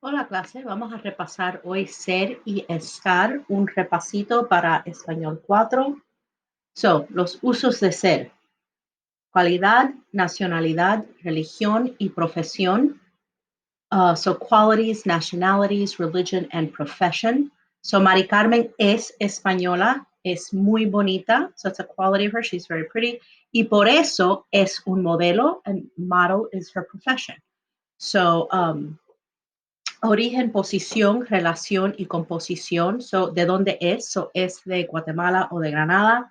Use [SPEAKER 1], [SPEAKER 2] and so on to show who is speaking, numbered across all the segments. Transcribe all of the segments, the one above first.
[SPEAKER 1] Hola clase, vamos a repasar hoy ser y estar, un repasito para español 4. Los usos de ser: cualidad, nacionalidad, religión y profesión. Qualities, nationalities, religion and profession. Mari Carmen es española, es muy bonita. So it's a quality of her, she's very pretty. Y por eso es un modelo, and model is her profession. Origen, posición, relación y composición. ¿De dónde es? Es de Guatemala o de Granada.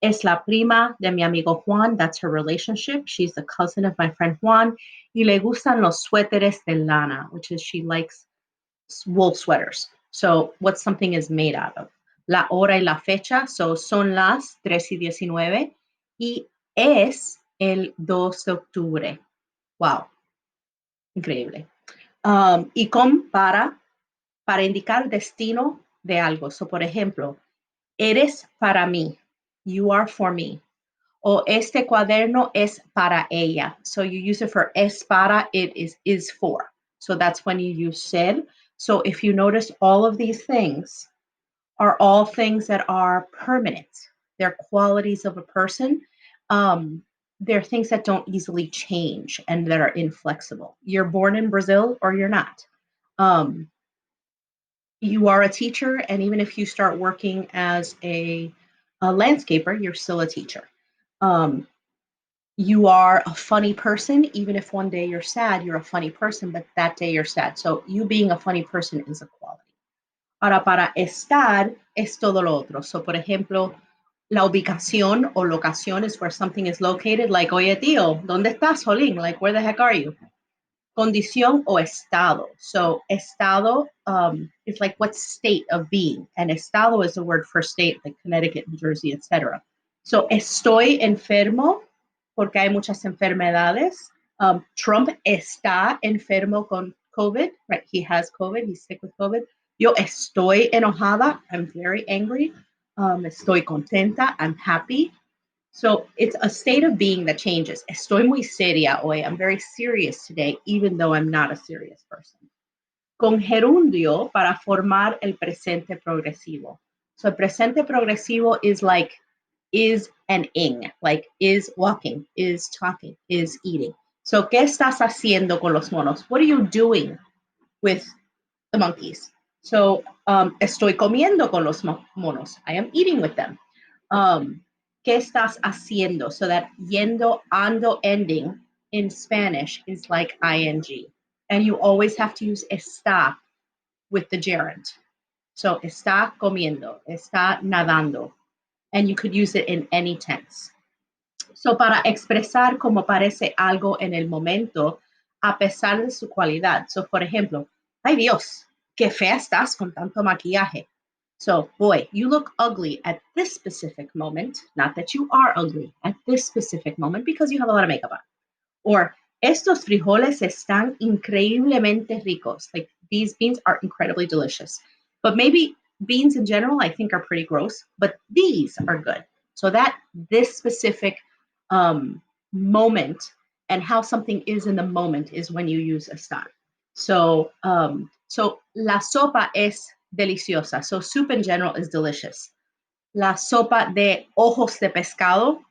[SPEAKER 1] Es la prima de mi amigo Juan. That's her relationship. She's the cousin of my friend Juan. Y le gustan los suéteres de lana, which is she likes wool sweaters. So what something is made out of. La hora y la fecha. Son las 3:19 y es el 2 de octubre. Wow. Increíble. Y para indicar destino de algo. Por ejemplo, eres para mí. You are for me. O este cuaderno es para ella. So you use it for es para, it is for. So that's when you use ser. So if you notice, all of these things are all things that are permanent. They're qualities of a person. They're things that don't easily change and that are inflexible. You're born in Brazil or you're not. You are a teacher, and even if you start working as a landscaper, you're still a teacher. You are a funny person, even if one day you're sad, you're a funny person, but that day you're sad. So you being a funny person is a quality. Ahora, para estar es todo lo otro. Por ejemplo, la ubicación o locación is where something is located. Like, oye, tío, ¿dónde estás, Jolín? Like, where the heck are you? Condición o estado. Estado is like what state of being. And estado is the word for state, like Connecticut, New Jersey, etc. Estoy enfermo porque hay muchas enfermedades. Trump está enfermo con COVID, right? He has COVID, he's sick with COVID. Yo estoy enojada, I'm very angry. Estoy contenta, I'm happy. So it's a state of being that changes. Estoy muy seria hoy. I'm very serious today, even though I'm not a serious person. Con gerundio para formar el presente progresivo. So el presente progresivo is like is and ing, like is walking, is talking, is eating. So, ¿qué estás haciendo con los monos? What are you doing with the monkeys? So, estoy comiendo con los monos. I am eating with them. ¿Qué estás haciendo? So that yendo, ando, ending in Spanish is like ing. And you always have to use está with the gerund. So, está comiendo, está nadando. And you could use it in any tense. So, para expresar cómo parece algo en el momento, a pesar de su cualidad. So, por ejemplo, ay Dios, qué fea estás con tanto maquillaje. So, boy, you look ugly at this specific moment. Not that you are ugly at this specific moment because you have a lot of makeup on. Or, estos frijoles están increíblemente ricos. Like, these beans are incredibly delicious. But maybe beans in general, I think, are pretty gross. But these are good. So that this specific moment and how something is in the moment is when you use estar. So la sopa es deliciosa. So soup in general is delicious. La sopa de ojos de pescado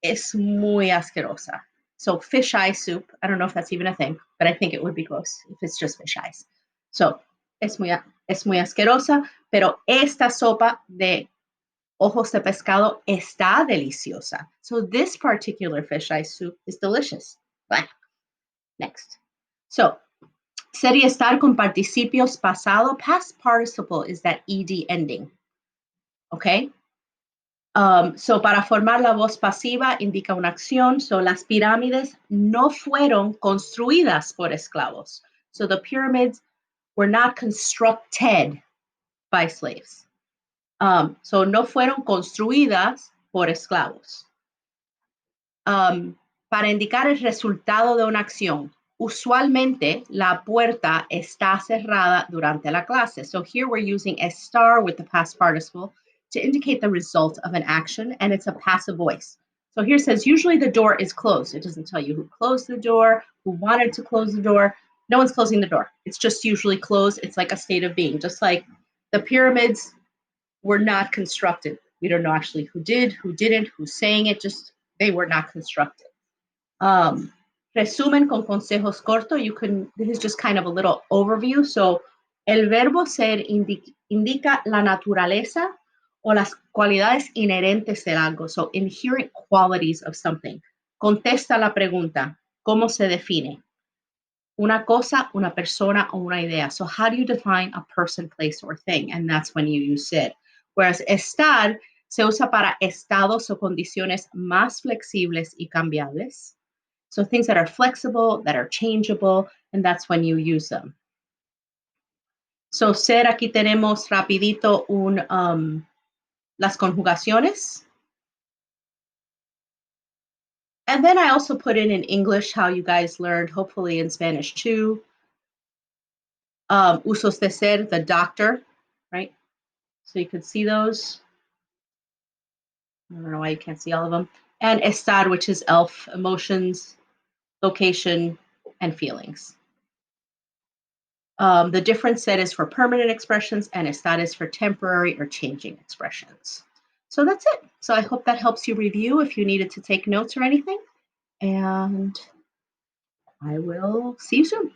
[SPEAKER 1] es muy asquerosa. So fish eye soup, I don't know if that's even a thing, but I think it would be gross if it's just fish eyes. So es muy asquerosa, pero esta sopa de ojos de pescado está deliciosa. So this particular fish eye soup is delicious. Blah. Next. So, ser y estar con participios pasado. Past participle is that ed ending. Okay? So, para formar la voz pasiva indica una acción. So, las pirámides no fueron construidas por esclavos. So, the pyramids were not constructed by slaves. So, no fueron construidas por esclavos. Para indicar el resultado de una acción. Usualmente, la puerta está cerrada durante la clase. So here we're using estar with the past participle to indicate the result of an action, and it's a passive voice. So here it says, usually the door is closed. It doesn't tell you who closed the door, who wanted to close the door. No one's closing the door. It's just usually closed. It's like a state of being, just like the pyramids were not constructed. We don't know actually who did, who didn't, who's saying it, just they were not constructed. Resumen con consejos corto. This is just kind of a little overview. So, el verbo ser indica la naturaleza o las cualidades inherentes de algo. So, inherent qualities of something. Contesta la pregunta. ¿Cómo se define? Una cosa, una persona, o una idea. So, how do you define a person, place, or thing? And that's when you use ser. Whereas estar se usa para estados o condiciones más flexibles y cambiables. So things that are flexible, that are changeable, and that's when you use them. So ser, aquí tenemos rapidito las conjugaciones. And then I also put in English how you guys learned, hopefully in Spanish too. Usos de ser, the doctor, right? So you could see those. I don't know why you can't see all of them. And estar, which is elf, emotions, location, and feelings. The different set is for permanent expressions and estar is for temporary or changing expressions. So that's it. So I hope that helps you review if you needed to take notes or anything. And I will see you soon.